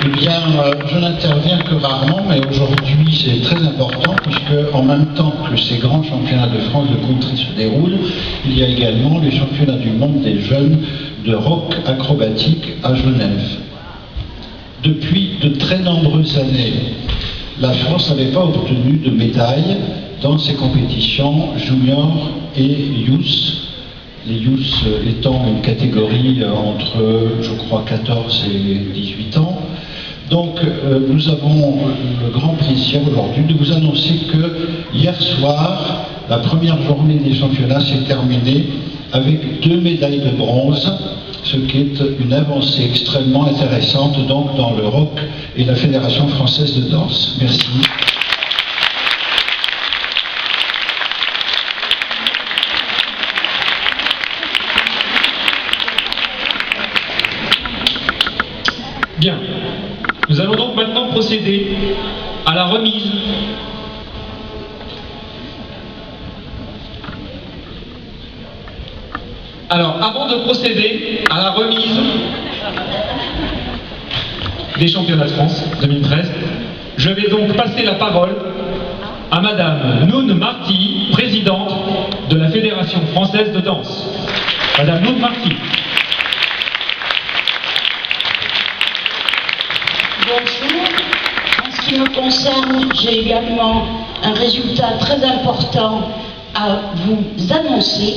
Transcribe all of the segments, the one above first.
Eh bien, je n'interviens que rarement, mais aujourd'hui c'est très important puisque en même temps que ces grands championnats de France de country se déroulent, il y a également les championnats du monde des jeunes de rock acrobatique à Genève. Depuis de très nombreuses années, la France n'avait pas obtenu de médaille dans ces compétitions junior et youth. Les youth étant une catégorie entre, je crois, 14 et 18 ans. Donc, nous avons le grand plaisir aujourd'hui de vous annoncer que hier soir, la première journée des championnats s'est terminée avec 2 médailles de bronze, ce qui est une avancée extrêmement intéressante donc dans le rock et la Fédération française de danse. Merci. Bien. Nous allons donc maintenant procéder à la remise Alors, avant de procéder à la remise des championnats de France 2013, je vais donc passer la parole à Madame Noun Marty, présidente de la Fédération française de danse. Madame Noun Marty. Bonjour. En ce qui me concerne, j'ai également un résultat très important à vous annoncer.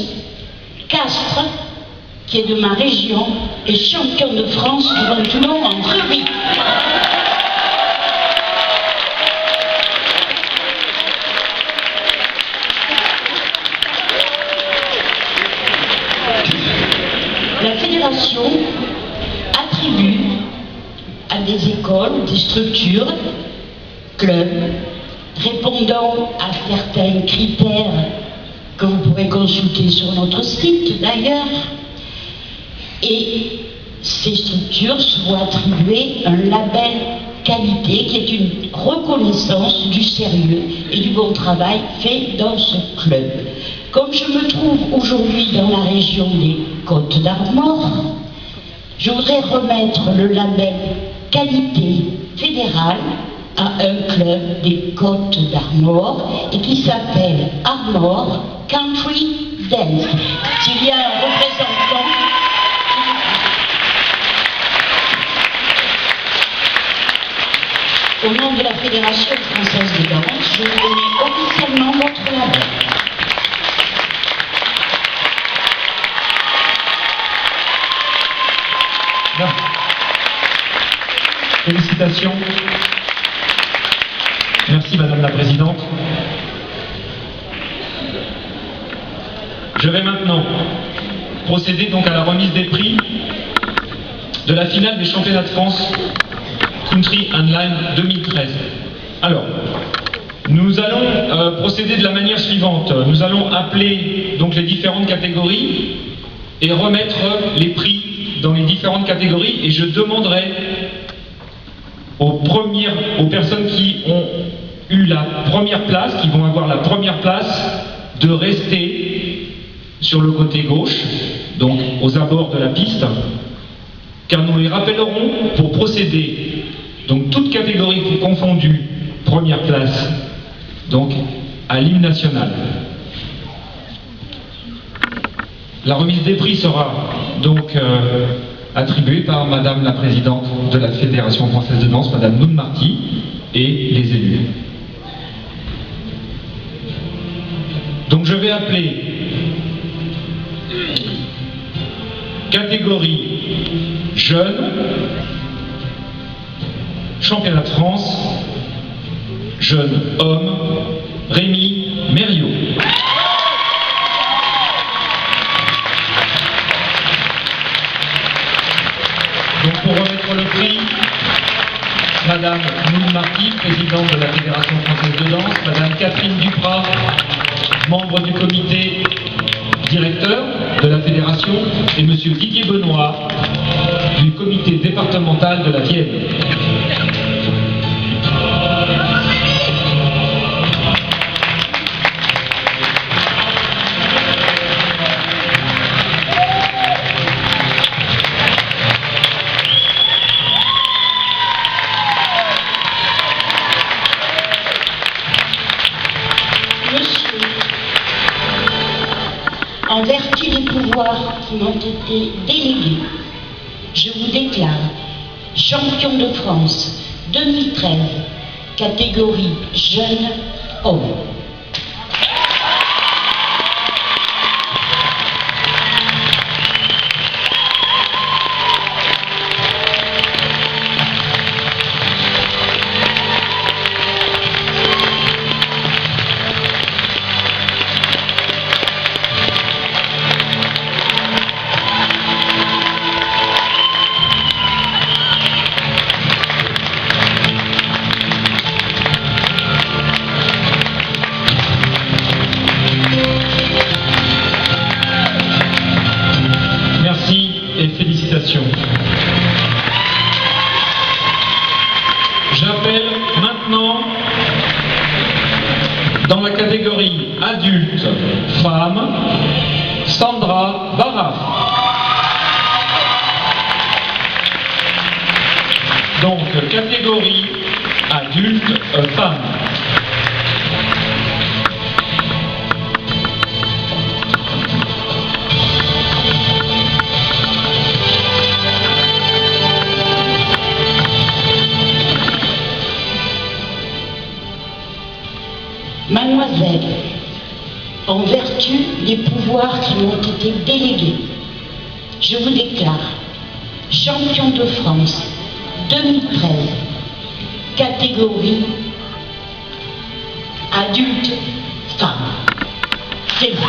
Castres, qui est de ma région, est champion de France du Toulon en rugby. La fédération attribue à des écoles, des structures, clubs, répondant à certains critères que vous pourrez consulter sur notre site d'ailleurs, et ces structures se voient attribuer un label qualité qui est une reconnaissance du sérieux et du bon travail fait dans ce club. Comme je me trouve aujourd'hui dans la région des Côtes d'Armor, je voudrais remettre le label qualité fédérale à un club des Côtes d'Armor et qui s'appelle Armor Country Dance. S'il y a un représentant, au nom de la Fédération française de danse, je vous remets officiellement votre label. Bien. Félicitations. Merci Madame la Présidente. Je vais maintenant procéder donc à la remise des prix de la finale des championnats de France Country and Line 2013. Alors, nous allons procéder de la manière suivante. Nous allons appeler donc les différentes catégories et remettre les prix dans les différentes catégories, et je demanderai aux personnes qui ont eu la première place, qui vont avoir la première place, de rester sur le côté gauche, donc aux abords de la piste, car nous les rappellerons pour procéder, donc toute catégorie confondue, première place, donc à l'hymne national. La remise des prix sera donc attribuée par Madame la Présidente de la Fédération française de danse, Madame Noun Marty, et les élus. Donc je vais appeler catégorie jeune, championnat de France, jeune homme, Rémi Mériot. Donc pour remettre le prix, Madame Noun Marty, présidente de la Fédération française de danse, Madame Catherine Duprat, membre du comité directeur de la Fédération, et Monsieur Didier Benoît, du comité départemental de la Vienne. qui m'ont été délégués. Je vous déclare champion de France 2013, catégorie jeune homme. J'appelle maintenant, dans la catégorie adulte femme, Sandra Baraf. Donc, catégorie adulte femme. Mademoiselle, en vertu des pouvoirs qui m'ont été délégués, je vous déclare champion de France 2013, catégorie adulte femme. C'est vous.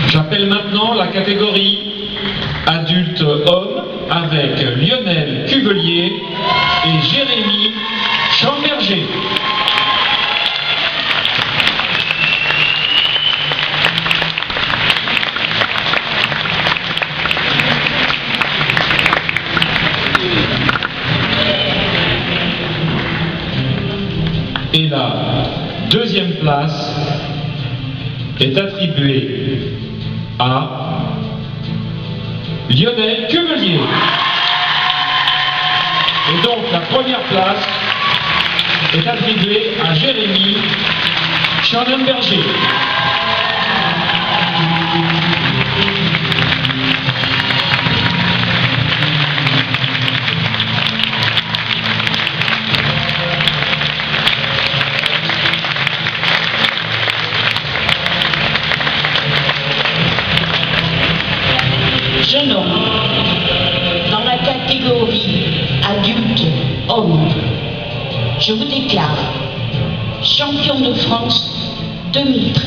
J'appelle maintenant la catégorie adulte homme avec Lionel Cuvelier et Jérémy Chamberger. Et la deuxième place est attribuée à Lionel Cuvelier. Et donc la première place est attribuée à Jérémy Chamberger. Jeune homme, dans la catégorie adulte homme, je vous déclare champion de France 2013.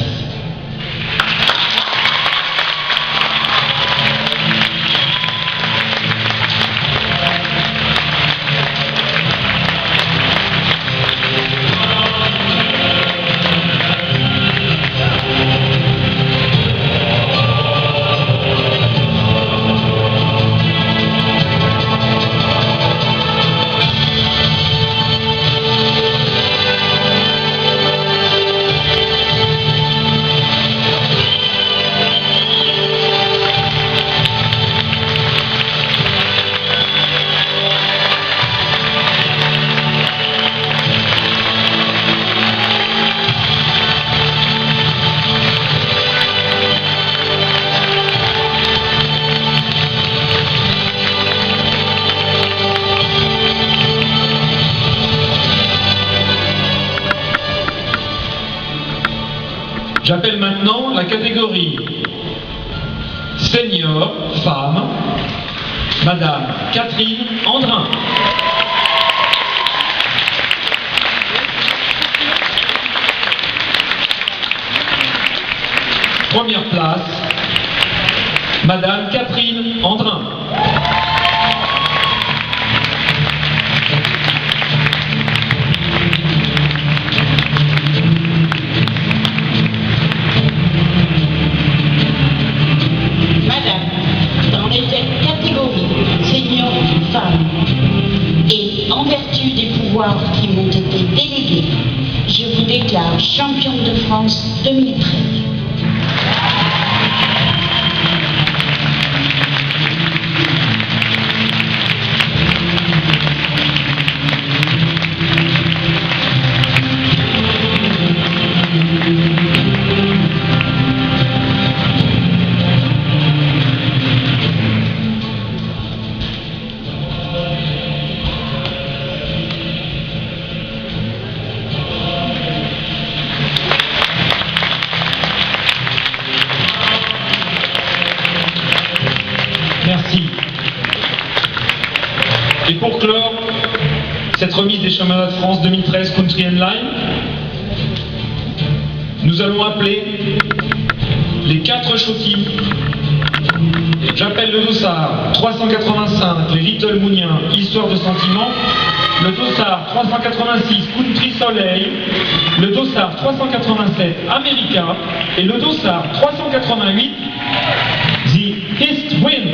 J'appelle maintenant la catégorie senior femme, Madame Catherine Andrin. Première place, Madame Catherine Andrin. France 2013. Merci. Et pour clore cette remise des championnats de France 2013 Country and Line, nous allons appeler les 4 show-teams. J'appelle le Dossard 385, les Little Mouniens, Histoire de sentiment, le Dossard 386, Country Soleil, le Dossard 387, America, et le Dossard 388, The East Wind.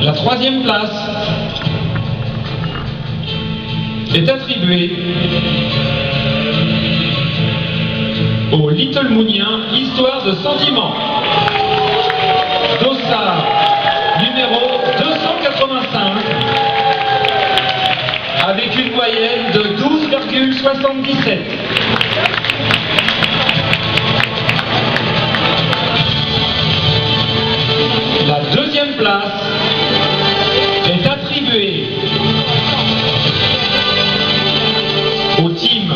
La 3e place est attribuée au Little Mounien, Histoire de sentiment. Dossard numéro 285 avec une moyenne de 12,77. La 2e place est attribuée au team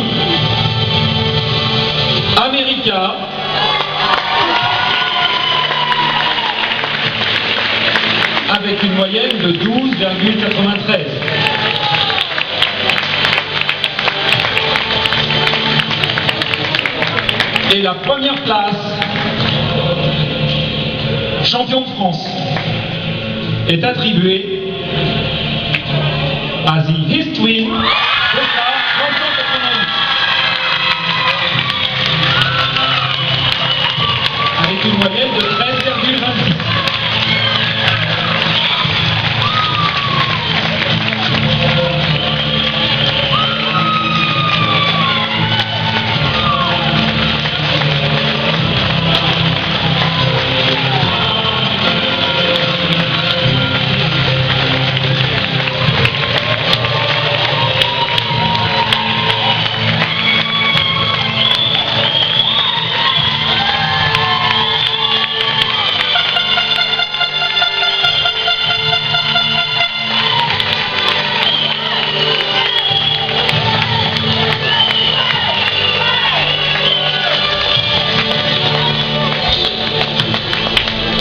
America avec une moyenne de 12,93. Et la 1re place, champion de France, est attribuée à The East Wind, Dossard 388, avec une moyenne de 13,26.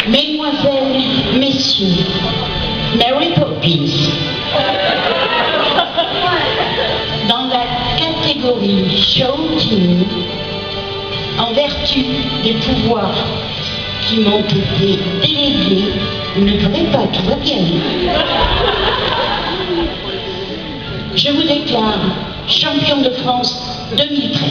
Mesdemoiselles, Messieurs, Mary Poppins, dans la catégorie Show Team, en vertu des pouvoirs qui m'ont été délégués, ne pourrai pas tout gagner. Je vous déclare champion de France 2013.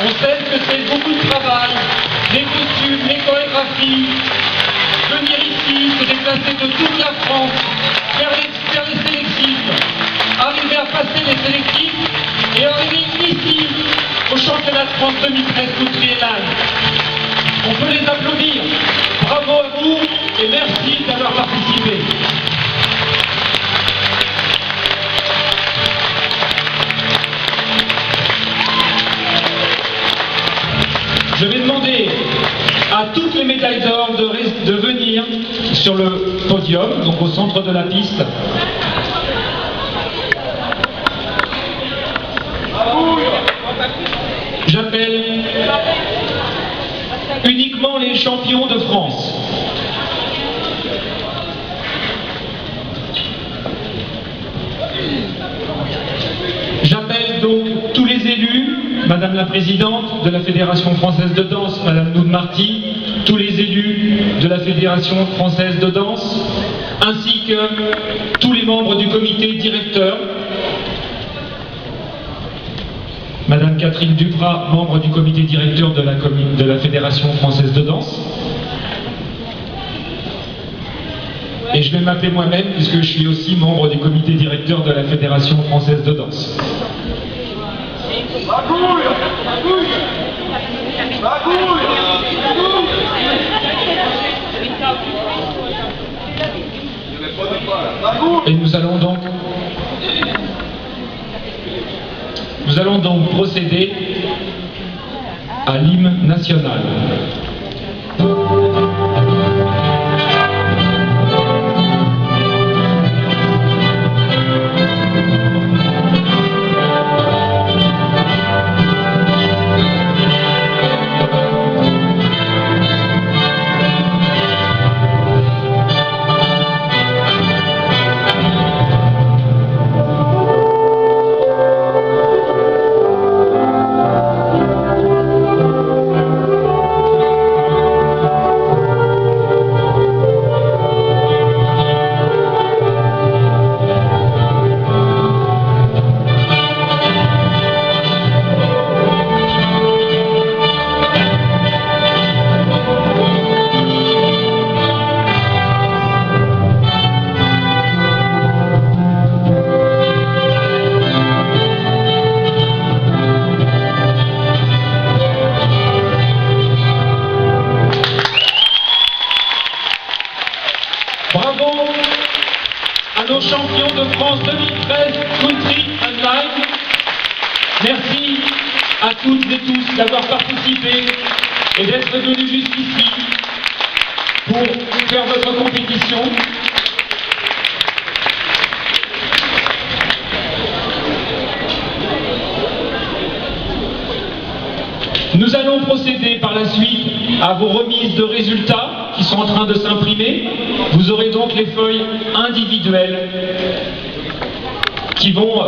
On sait que c'est beaucoup de travail, les costumes, les chorégraphies, venir ici, se déplacer de toute la France, faire les sélectifs, arriver à passer les sélectifs et arriver ici au championnat de France 2013 Country and Line. On peut les applaudir. Bravo à vous et merci d'avoir participé. Je vais demander à toutes les médailles d'or de venir sur le podium, donc au centre de la piste. J'appelle uniquement les champions de France. J'appelle donc tous les élus, Madame la Présidente de la Fédération Française de Danse, Madame Noud Marty, tous les élus de la Fédération Française de Danse, ainsi que tous les membres du comité directeur, Madame Catherine Duprat, membre du comité directeur de la Fédération Française de Danse. Et je vais m'appeler moi-même puisque je suis aussi membre du comité directeur de la Fédération Française de Danse. Et nous allons donc procéder à l'hymne national. Bravo à nos champions de France 2013 Country and Line. Merci à toutes et tous d'avoir participé et d'être venus jusqu'ici pour faire votre compétition. Nous allons procéder par la suite à vos remises de résultats qui sont en train de s'imprimer. Vous aurez donc les feuilles individuelles qui vont